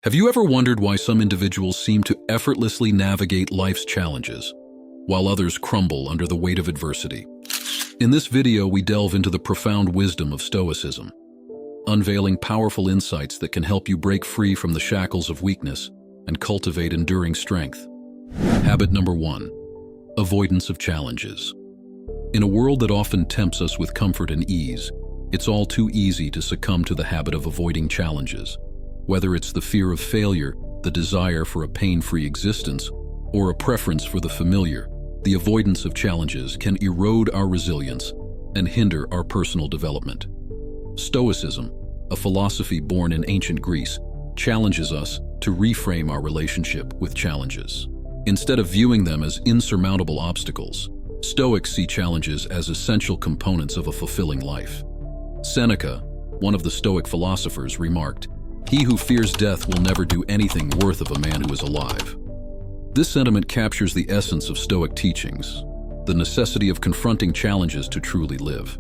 Have you ever wondered why some individuals seem to effortlessly navigate life's challenges, while others crumble under the weight of adversity? In this video, we delve into the profound wisdom of Stoicism, unveiling powerful insights that can help you break free from the shackles of weakness and cultivate enduring strength. Habit number 1. Avoidance of challenges. In a world that often tempts us with comfort and ease, it's all too easy to succumb to the habit of avoiding challenges. Whether it's the fear of failure, the desire for a pain-free existence, or a preference for the familiar, the avoidance of challenges can erode our resilience and hinder our personal development. Stoicism, a philosophy born in ancient Greece, challenges us to reframe our relationship with challenges. Instead of viewing them as insurmountable obstacles, Stoics see challenges as essential components of a fulfilling life. Seneca, one of the Stoic philosophers, remarked, "He who fears death will never do anything worth of a man who is alive." This sentiment captures the essence of Stoic teachings, the necessity of confronting challenges to truly live.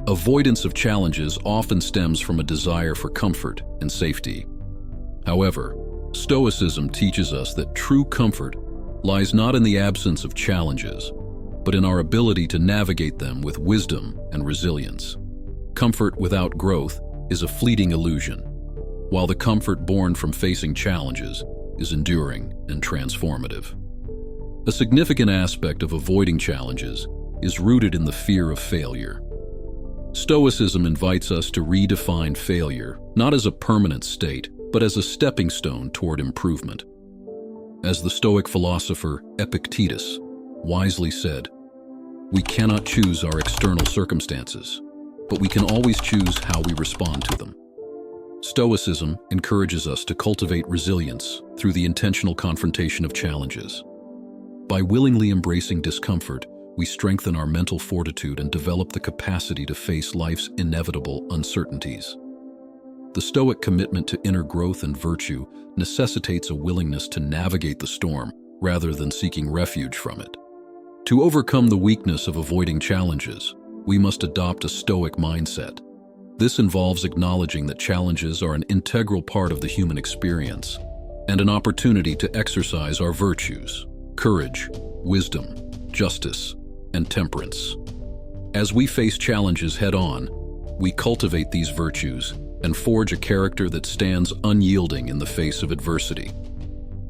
Avoidance of challenges often stems from a desire for comfort and safety. However, Stoicism teaches us that true comfort lies not in the absence of challenges, but in our ability to navigate them with wisdom and resilience. Comfort without growth is a fleeting illusion, while the comfort born from facing challenges is enduring and transformative. A significant aspect of avoiding challenges is rooted in the fear of failure. Stoicism invites us to redefine failure, not as a permanent state, but as a stepping stone toward improvement. As the Stoic philosopher Epictetus wisely said, "We cannot choose our external circumstances, but we can always choose how we respond to them." Stoicism encourages us to cultivate resilience through the intentional confrontation of challenges. By willingly embracing discomfort, we strengthen our mental fortitude and develop the capacity to face life's inevitable uncertainties. The Stoic commitment to inner growth and virtue necessitates a willingness to navigate the storm rather than seeking refuge from it. To overcome the weakness of avoiding challenges, we must adopt a Stoic mindset. This involves acknowledging that challenges are an integral part of the human experience and an opportunity to exercise our virtues: courage, wisdom, justice, and temperance. As we face challenges head-on, we cultivate these virtues and forge a character that stands unyielding in the face of adversity.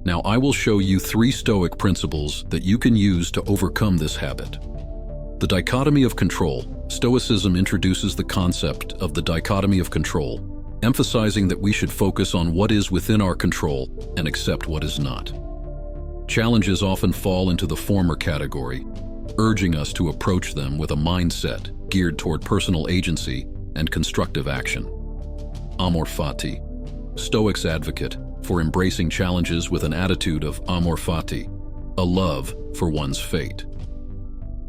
Now, I will show you 3 Stoic principles that you can use to overcome this habit. The dichotomy of control. Stoicism introduces the concept of the dichotomy of control, emphasizing that we should focus on what is within our control and accept what is not. Challenges often fall into the former category, urging us to approach them with a mindset geared toward personal agency and constructive action. Amor fati. Stoics advocate for embracing challenges with an attitude of amor fati, a love for one's fate.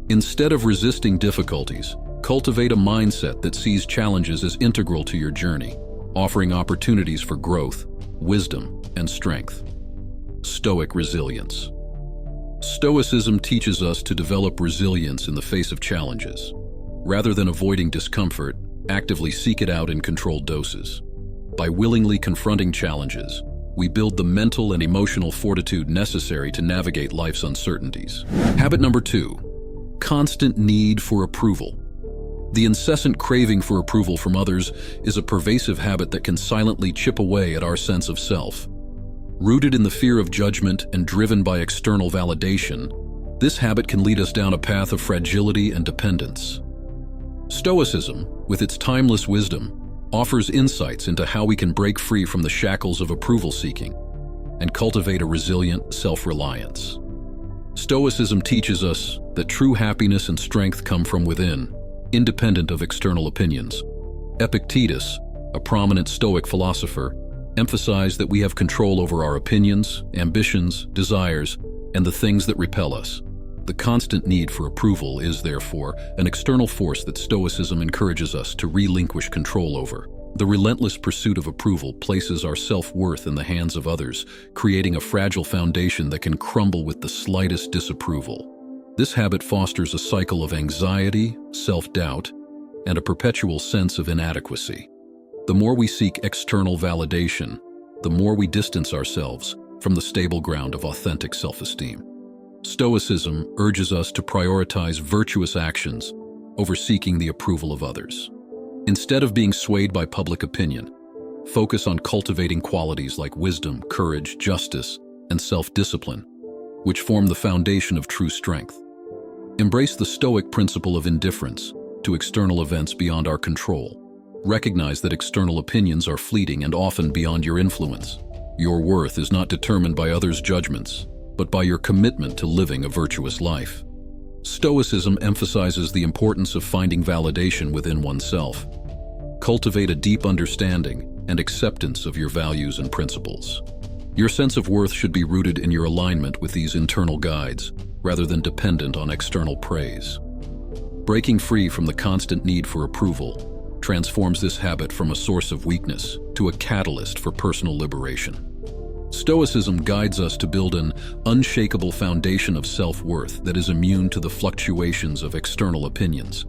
Instead of resisting difficulties, cultivate a mindset that sees challenges as integral to your journey, offering opportunities for growth, wisdom, and strength. Stoic resilience. Stoicism teaches us to develop resilience in the face of challenges. Rather than avoiding discomfort, actively seek it out in controlled doses. By willingly confronting challenges, we build the mental and emotional fortitude necessary to navigate life's uncertainties. Habit number 2. Constant need for approval. The incessant craving for approval from others is a pervasive habit that can silently chip away at our sense of self. Rooted in the fear of judgment and driven by external validation, this habit can lead us down a path of fragility and dependence. Stoicism, with its timeless wisdom, offers insights into how we can break free from the shackles of approval seeking and cultivate a resilient self-reliance. Stoicism teaches us that true happiness and strength come from within, independent of external opinions. Epictetus, a prominent Stoic philosopher, emphasized that we have control over our opinions, ambitions, desires, and the things that repel us. The constant need for approval is, therefore, an external force that Stoicism encourages us to relinquish control over. The relentless pursuit of approval places our self-worth in the hands of others, creating a fragile foundation that can crumble with the slightest disapproval. This habit fosters a cycle of anxiety, self-doubt, and a perpetual sense of inadequacy. The more we seek external validation, the more we distance ourselves from the stable ground of authentic self-esteem. Stoicism urges us to prioritize virtuous actions over seeking the approval of others. Instead of being swayed by public opinion, focus on cultivating qualities like wisdom, courage, justice, and self-discipline, which form the foundation of true strength. Embrace the Stoic principle of indifference to external events beyond our control. Recognize that external opinions are fleeting and often beyond your influence. Your worth is not determined by others' judgments, but by your commitment to living a virtuous life. Stoicism emphasizes the importance of finding validation within oneself. Cultivate a deep understanding and acceptance of your values and principles. Your sense of worth should be rooted in your alignment with these internal guides, rather than dependent on external praise. Breaking free from the constant need for approval transforms this habit from a source of weakness to a catalyst for personal liberation. Stoicism guides us to build an unshakable foundation of self-worth that is immune to the fluctuations of external opinions.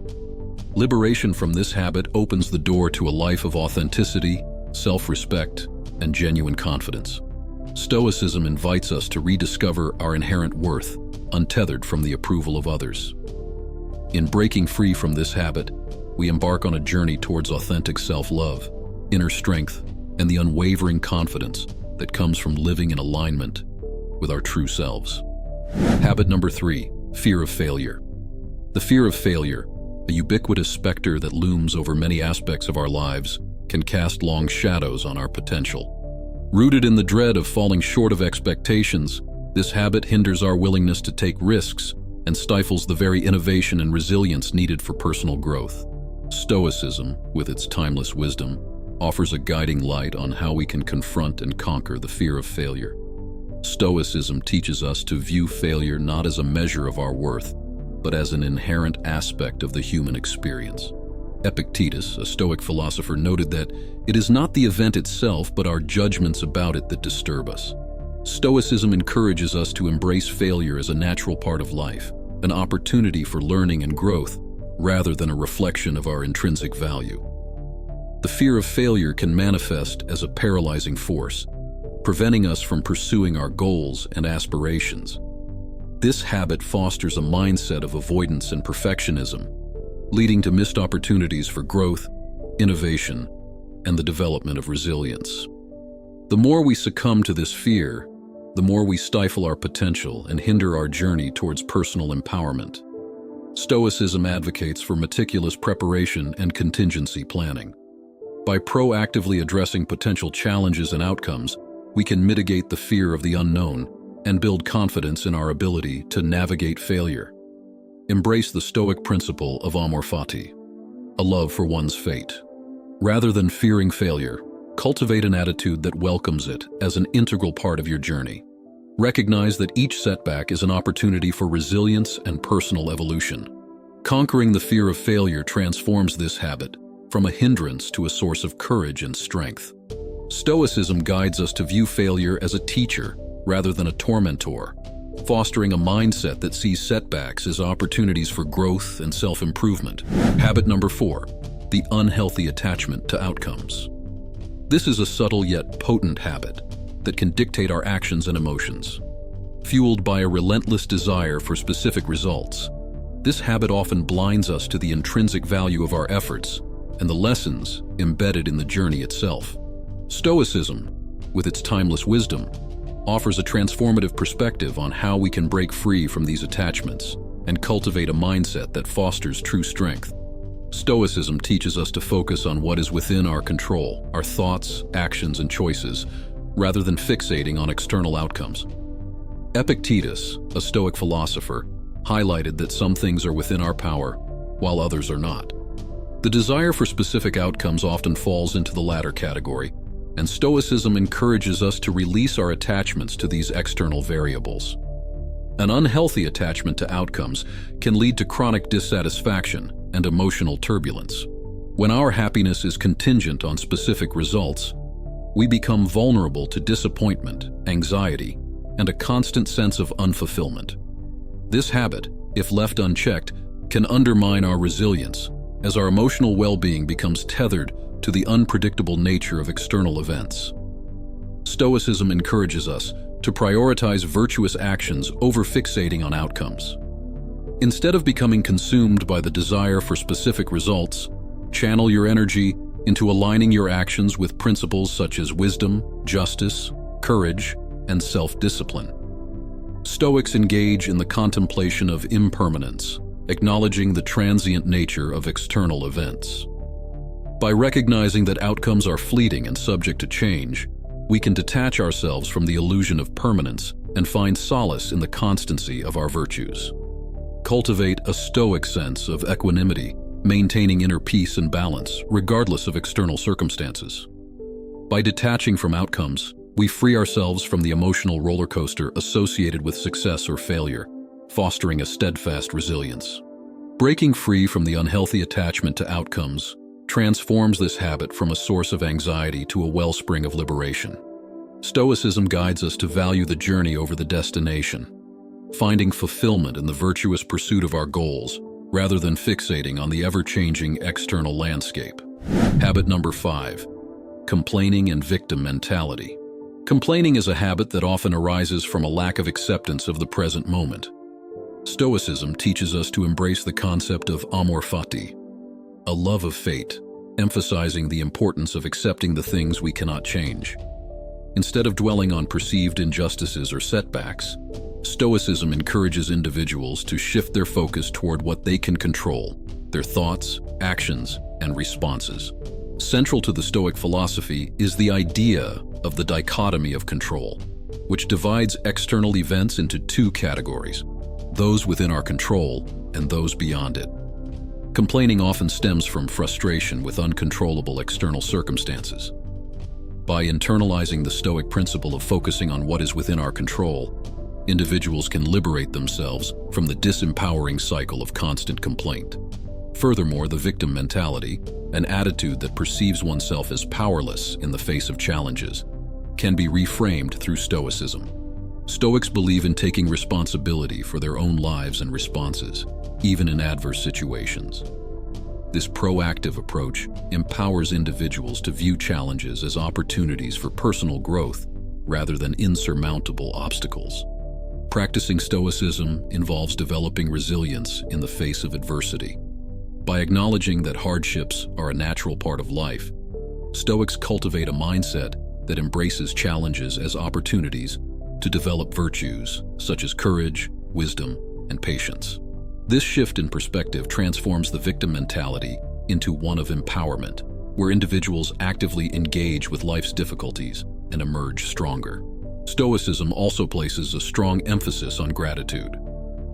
Liberation from this habit opens the door to a life of authenticity, self-respect, and genuine confidence. Stoicism invites us to rediscover our inherent worth, untethered from the approval of others. In breaking free from this habit, we embark on a journey towards authentic self-love, inner strength, and the unwavering confidence that comes from living in alignment with our true selves. Habit number 3, fear of failure. The fear of failure, a ubiquitous specter that looms over many aspects of our lives, can cast long shadows on our potential. Rooted in the dread of falling short of expectations, this habit hinders our willingness to take risks and stifles the very innovation and resilience needed for personal growth. Stoicism, with its timeless wisdom, offers a guiding light on how we can confront and conquer the fear of failure. Stoicism teaches us to view failure not as a measure of our worth, but as an inherent aspect of the human experience. Epictetus, a Stoic philosopher, noted that it is not the event itself, but our judgments about it that disturb us. Stoicism encourages us to embrace failure as a natural part of life, an opportunity for learning and growth, rather than a reflection of our intrinsic value. The fear of failure can manifest as a paralyzing force, preventing us from pursuing our goals and aspirations. This habit fosters a mindset of avoidance and perfectionism, leading to missed opportunities for growth, innovation, and the development of resilience. The more we succumb to this fear, the more we stifle our potential and hinder our journey towards personal empowerment. Stoicism advocates for meticulous preparation and contingency planning. By proactively addressing potential challenges and outcomes, we can mitigate the fear of the unknown and build confidence in our ability to navigate failure. Embrace the Stoic principle of amor fati, a love for one's fate. Rather than fearing failure, cultivate an attitude that welcomes it as an integral part of your journey. Recognize that each setback is an opportunity for resilience and personal evolution. Conquering the fear of failure transforms this habit from a hindrance to a source of courage and strength. Stoicism guides us to view failure as a teacher rather than a tormentor, fostering a mindset that sees setbacks as opportunities for growth and self-improvement. Habit number 4, the unhealthy attachment to outcomes. This is a subtle yet potent habit that can dictate our actions and emotions. Fueled by a relentless desire for specific results, this habit often blinds us to the intrinsic value of our efforts and the lessons embedded in the journey itself. Stoicism, with its timeless wisdom, offers a transformative perspective on how we can break free from these attachments and cultivate a mindset that fosters true strength. Stoicism teaches us to focus on what is within our control, our thoughts, actions, and choices, rather than fixating on external outcomes. Epictetus, a Stoic philosopher, highlighted that some things are within our power, while others are not. The desire for specific outcomes often falls into the latter category, and Stoicism encourages us to release our attachments to these external variables. An unhealthy attachment to outcomes can lead to chronic dissatisfaction and emotional turbulence. When our happiness is contingent on specific results, we become vulnerable to disappointment, anxiety, and a constant sense of unfulfillment. This habit, if left unchecked, can undermine our resilience, as our emotional well-being becomes tethered to the unpredictable nature of external events. Stoicism encourages us to prioritize virtuous actions over fixating on outcomes. Instead of becoming consumed by the desire for specific results, channel your energy into aligning your actions with principles such as wisdom, justice, courage, and self-discipline. Stoics engage in the contemplation of impermanence, acknowledging the transient nature of external events. By recognizing that outcomes are fleeting and subject to change, we can detach ourselves from the illusion of permanence and find solace in the constancy of our virtues. Cultivate a Stoic sense of equanimity, maintaining inner peace and balance regardless of external circumstances. By detaching from outcomes, we free ourselves from the emotional roller coaster associated with success or failure, fostering a steadfast resilience. Breaking free from the unhealthy attachment to outcomes transforms this habit from a source of anxiety to a wellspring of liberation. Stoicism guides us to value the journey over the destination, finding fulfillment in the virtuous pursuit of our goals rather than fixating on the ever-changing external landscape. Habit number 5, complaining and victim mentality. Complaining is a habit that often arises from a lack of acceptance of the present moment. Stoicism teaches us to embrace the concept of amor fati, a love of fate, emphasizing the importance of accepting the things we cannot change. Instead of dwelling on perceived injustices or setbacks, Stoicism encourages individuals to shift their focus toward what they can control, their thoughts, actions, and responses. Central to the Stoic philosophy is the idea of the dichotomy of control, which divides external events into two categories, those within our control and those beyond it. Complaining often stems from frustration with uncontrollable external circumstances. By internalizing the Stoic principle of focusing on what is within our control, individuals can liberate themselves from the disempowering cycle of constant complaint. Furthermore, the victim mentality, an attitude that perceives oneself as powerless in the face of challenges, can be reframed through Stoicism. Stoics believe in taking responsibility for their own lives and responses, even in adverse situations. This proactive approach empowers individuals to view challenges as opportunities for personal growth rather than insurmountable obstacles. Practicing Stoicism involves developing resilience in the face of adversity. By acknowledging that hardships are a natural part of life, Stoics cultivate a mindset that embraces challenges as opportunities to develop virtues such as courage, wisdom, and patience. This shift in perspective transforms the victim mentality into one of empowerment, where individuals actively engage with life's difficulties and emerge stronger. Stoicism also places a strong emphasis on gratitude.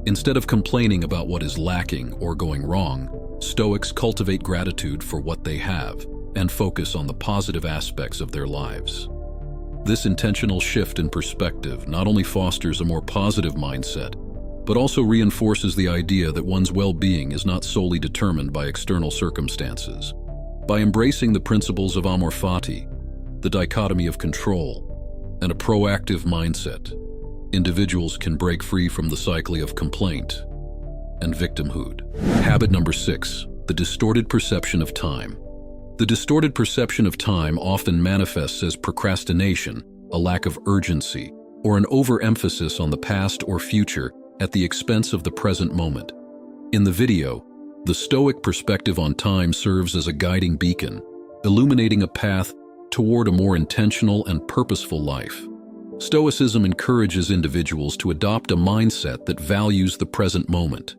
Instead of complaining about what is lacking or going wrong, Stoics cultivate gratitude for what they have and focus on the positive aspects of their lives. This intentional shift in perspective not only fosters a more positive mindset, but also reinforces the idea that one's well-being is not solely determined by external circumstances. By embracing the principles of amor fati, the dichotomy of control, and a proactive mindset, individuals can break free from the cycle of complaint and victimhood. Habit number 6, the distorted perception of time. The distorted perception of time often manifests as procrastination, a lack of urgency, or an overemphasis on the past or future at the expense of the present moment. In the video, the Stoic perspective on time serves as a guiding beacon, illuminating a path toward a more intentional and purposeful life. Stoicism encourages individuals to adopt a mindset that values the present moment,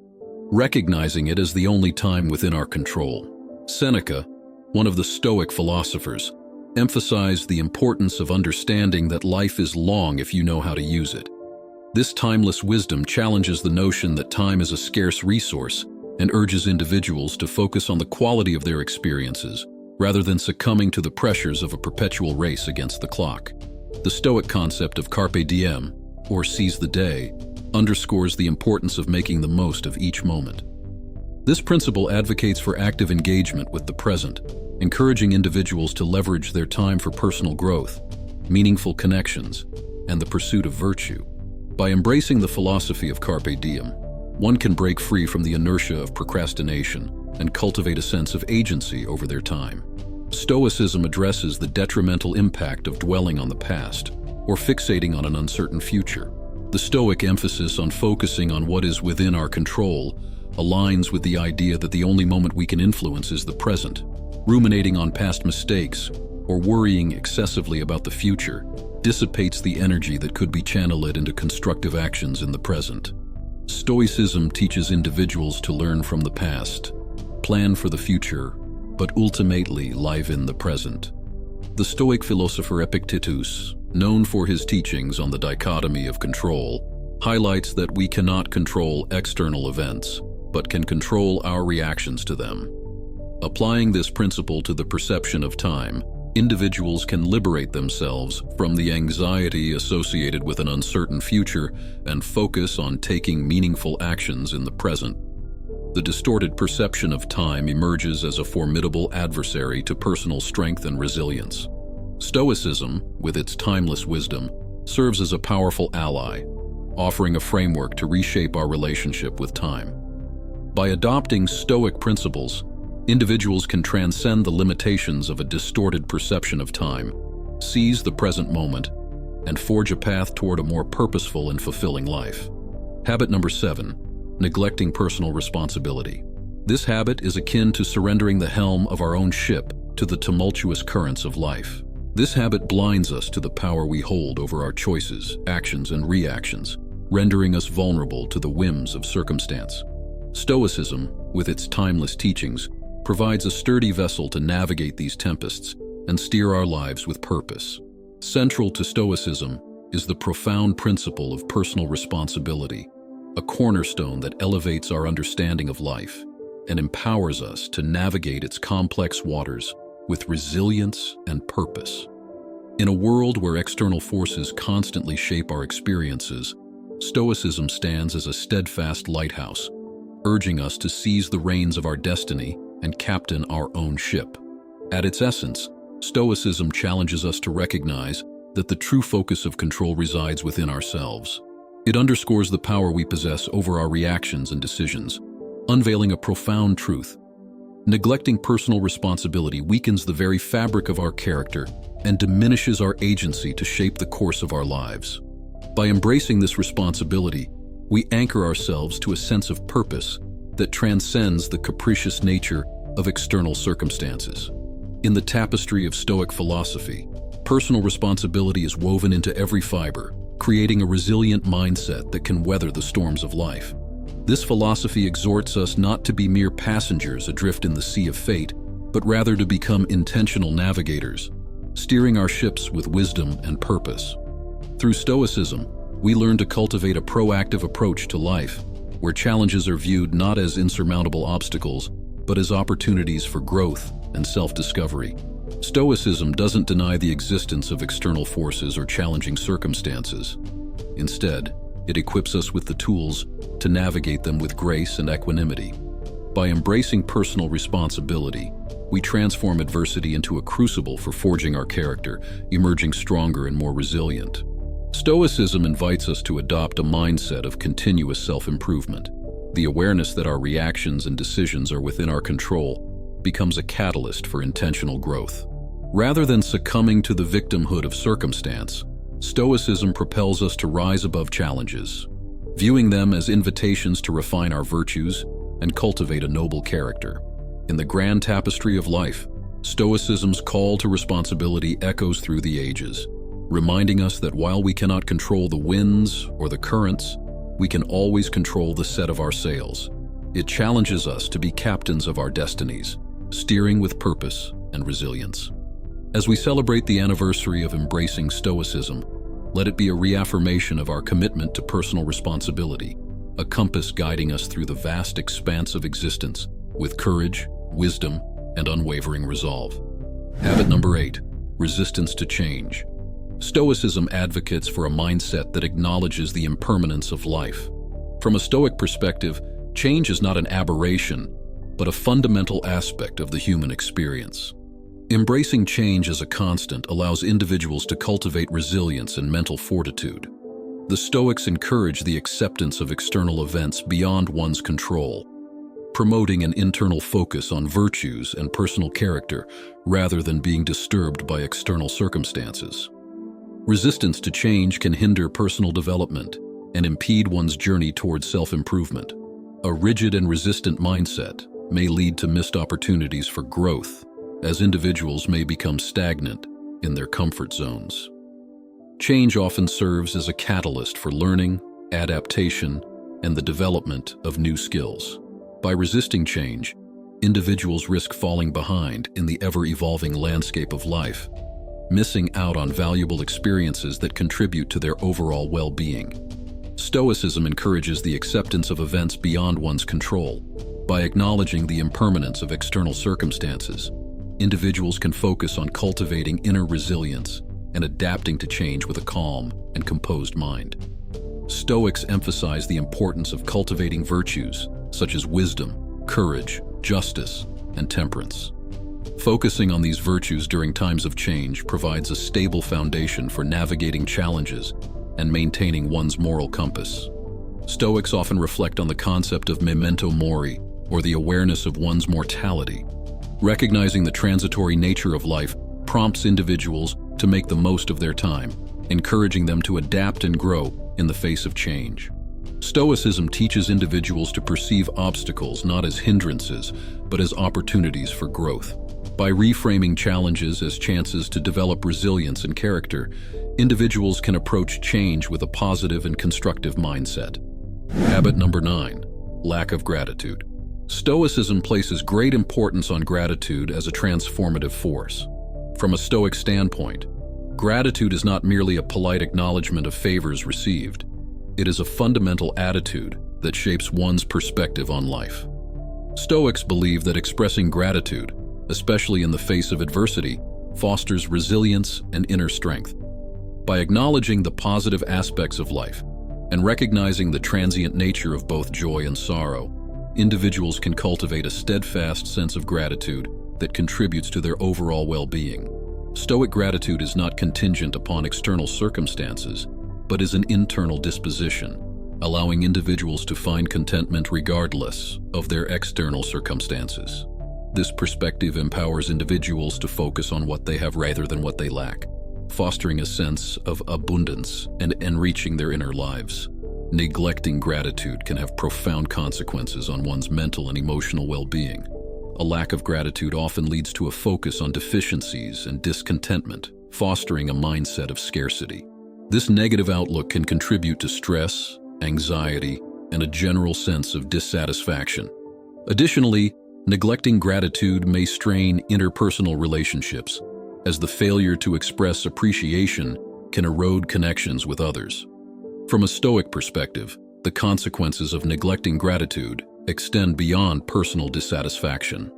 recognizing it as the only time within our control. Seneca, one of the Stoic philosophers, emphasized the importance of understanding that life is long if you know how to use it. This timeless wisdom challenges the notion that time is a scarce resource and urges individuals to focus on the quality of their experiences rather than succumbing to the pressures of a perpetual race against the clock. The Stoic concept of carpe diem, or seize the day, underscores the importance of making the most of each moment. This principle advocates for active engagement with the present, encouraging individuals to leverage their time for personal growth, meaningful connections, and the pursuit of virtue. By embracing the philosophy of carpe diem, one can break free from the inertia of procrastination and cultivate a sense of agency over their time. Stoicism addresses the detrimental impact of dwelling on the past or fixating on an uncertain future. The Stoic emphasis on focusing on what is within our control aligns with the idea that the only moment we can influence is the present. Ruminating on past mistakes or worrying excessively about the future dissipates the energy that could be channeled into constructive actions in the present. Stoicism teaches individuals to learn from the past, plan for the future, but ultimately live in the present. The Stoic philosopher Epictetus, known for his teachings on the dichotomy of control, highlights that we cannot control external events, but can control our reactions to them. Applying this principle to the perception of time, individuals can liberate themselves from the anxiety associated with an uncertain future and focus on taking meaningful actions in the present. The distorted perception of time emerges as a formidable adversary to personal strength and resilience. Stoicism, with its timeless wisdom, serves as a powerful ally, offering a framework to reshape our relationship with time. By adopting Stoic principles, individuals can transcend the limitations of a distorted perception of time, seize the present moment, and forge a path toward a more purposeful and fulfilling life. Habit number 7, neglecting personal responsibility. This habit is akin to surrendering the helm of our own ship to the tumultuous currents of life. This habit blinds us to the power we hold over our choices, actions, and reactions, rendering us vulnerable to the whims of circumstance. Stoicism, with its timeless teachings, provides a sturdy vessel to navigate these tempests and steer our lives with purpose. Central to Stoicism is the profound principle of personal responsibility, a cornerstone that elevates our understanding of life and empowers us to navigate its complex waters with resilience and purpose. In a world where external forces constantly shape our experiences, Stoicism stands as a steadfast lighthouse, urging us to seize the reins of our destiny and captain our own ship. At its essence, Stoicism challenges us to recognize that the true focus of control resides within ourselves. It underscores the power we possess over our reactions and decisions, unveiling a profound truth. Neglecting personal responsibility weakens the very fabric of our character and diminishes our agency to shape the course of our lives. By embracing this responsibility, we anchor ourselves to a sense of purpose that transcends the capricious nature of external circumstances. In the tapestry of Stoic philosophy, personal responsibility is woven into every fiber, creating a resilient mindset that can weather the storms of life. This philosophy exhorts us not to be mere passengers adrift in the sea of fate, but rather to become intentional navigators, steering our ships with wisdom and purpose. Through Stoicism, we learn to cultivate a proactive approach to life, where challenges are viewed not as insurmountable obstacles, but as opportunities for growth and self-discovery. Stoicism doesn't deny the existence of external forces or challenging circumstances. Instead, it equips us with the tools to navigate them with grace and equanimity. By embracing personal responsibility, we transform adversity into a crucible for forging our character, emerging stronger and more resilient. Stoicism invites us to adopt a mindset of continuous self-improvement. The awareness that our reactions and decisions are within our control becomes a catalyst for intentional growth. Rather than succumbing to the victimhood of circumstance, Stoicism propels us to rise above challenges, viewing them as invitations to refine our virtues and cultivate a noble character. In the grand tapestry of life, Stoicism's call to responsibility echoes through the ages, reminding us that while we cannot control the winds or the currents, we can always control the set of our sails. It challenges us to be captains of our destinies, steering with purpose and resilience. As we celebrate the anniversary of embracing Stoicism, let it be a reaffirmation of our commitment to personal responsibility, a compass guiding us through the vast expanse of existence with courage, wisdom, and unwavering resolve. Habit number 8, resistance to change. Stoicism advocates for a mindset that acknowledges the impermanence of life. From a Stoic perspective, change is not an aberration, but a fundamental aspect of the human experience. Embracing change as a constant allows individuals to cultivate resilience and mental fortitude. The Stoics encourage the acceptance of external events beyond one's control, promoting an internal focus on virtues and personal character rather than being disturbed by external circumstances. Resistance to change can hinder personal development and impede one's journey towards self-improvement. A rigid and resistant mindset may lead to missed opportunities for growth, as individuals may become stagnant in their comfort zones. Change often serves as a catalyst for learning, adaptation, and the development of new skills. By resisting change, individuals risk falling behind in the ever-evolving landscape of life, missing out on valuable experiences that contribute to their overall well-being. Stoicism encourages the acceptance of events beyond one's control. By acknowledging the impermanence of external circumstances, individuals can focus on cultivating inner resilience and adapting to change with a calm and composed mind. Stoics emphasize the importance of cultivating virtues such as wisdom, courage, justice, and temperance. Focusing on these virtues during times of change provides a stable foundation for navigating challenges and maintaining one's moral compass. Stoics often reflect on the concept of memento mori, or the awareness of one's mortality. Recognizing the transitory nature of life prompts individuals to make the most of their time, encouraging them to adapt and grow in the face of change. Stoicism teaches individuals to perceive obstacles not as hindrances, but as opportunities for growth. By reframing challenges as chances to develop resilience and character, individuals can approach change with a positive and constructive mindset. Habit number 9, lack of gratitude. Stoicism places great importance on gratitude as a transformative force. From a Stoic standpoint, gratitude is not merely a polite acknowledgement of favors received. It is a fundamental attitude that shapes one's perspective on life. Stoics believe that expressing gratitude, especially in the face of adversity, fosters resilience and inner strength. By acknowledging the positive aspects of life and recognizing the transient nature of both joy and sorrow, individuals can cultivate a steadfast sense of gratitude that contributes to their overall well-being. Stoic gratitude is not contingent upon external circumstances, but is an internal disposition, allowing individuals to find contentment regardless of their external circumstances. This perspective empowers individuals to focus on what they have rather than what they lack, fostering a sense of abundance and enriching their inner lives. Neglecting gratitude can have profound consequences on one's mental and emotional well-being. A lack of gratitude often leads to a focus on deficiencies and discontentment, fostering a mindset of scarcity. This negative outlook can contribute to stress, anxiety, and a general sense of dissatisfaction. Additionally, neglecting gratitude may strain interpersonal relationships, as the failure to express appreciation can erode connections with others. From a Stoic perspective, the consequences of neglecting gratitude extend beyond personal dissatisfaction.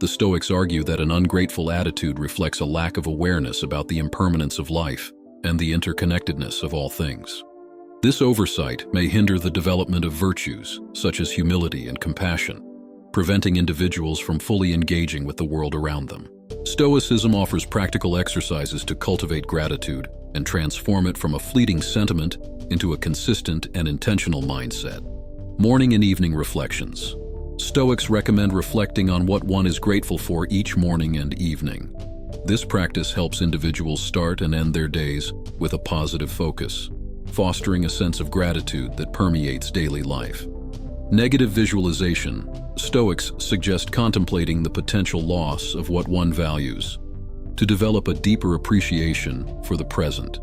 The Stoics argue that an ungrateful attitude reflects a lack of awareness about the impermanence of life and the interconnectedness of all things. This oversight may hinder the development of virtues, such as humility and compassion, preventing individuals from fully engaging with the world around them. Stoicism offers practical exercises to cultivate gratitude and transform it from a fleeting sentiment into a consistent and intentional mindset. Morning and evening reflections. Stoics recommend reflecting on what one is grateful for each morning and evening. This practice helps individuals start and end their days with a positive focus, fostering a sense of gratitude that permeates daily life. Negative visualization. Stoics suggest contemplating the potential loss of what one values to develop a deeper appreciation for the present.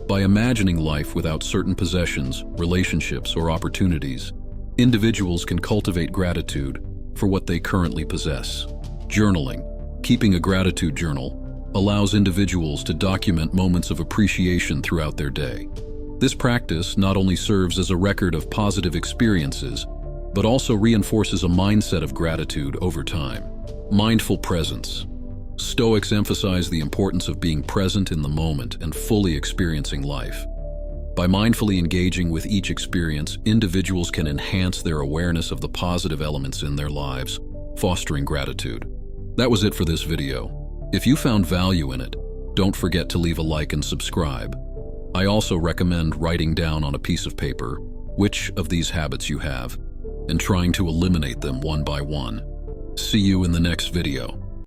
By imagining life without certain possessions, relationships, or opportunities, individuals can cultivate gratitude for what they currently possess. Journaling. Keeping a gratitude journal allows individuals to document moments of appreciation throughout their day. This practice not only serves as a record of positive experiences, but also reinforces a mindset of gratitude over time. Mindful presence. Stoics emphasize the importance of being present in the moment and fully experiencing life. By mindfully engaging with each experience, individuals can enhance their awareness of the positive elements in their lives, fostering gratitude. That was it for this video. If you found value in it, don't forget to leave a like and subscribe. I also recommend writing down on a piece of paper which of these habits you have and trying to eliminate them one by one. See you in the next video.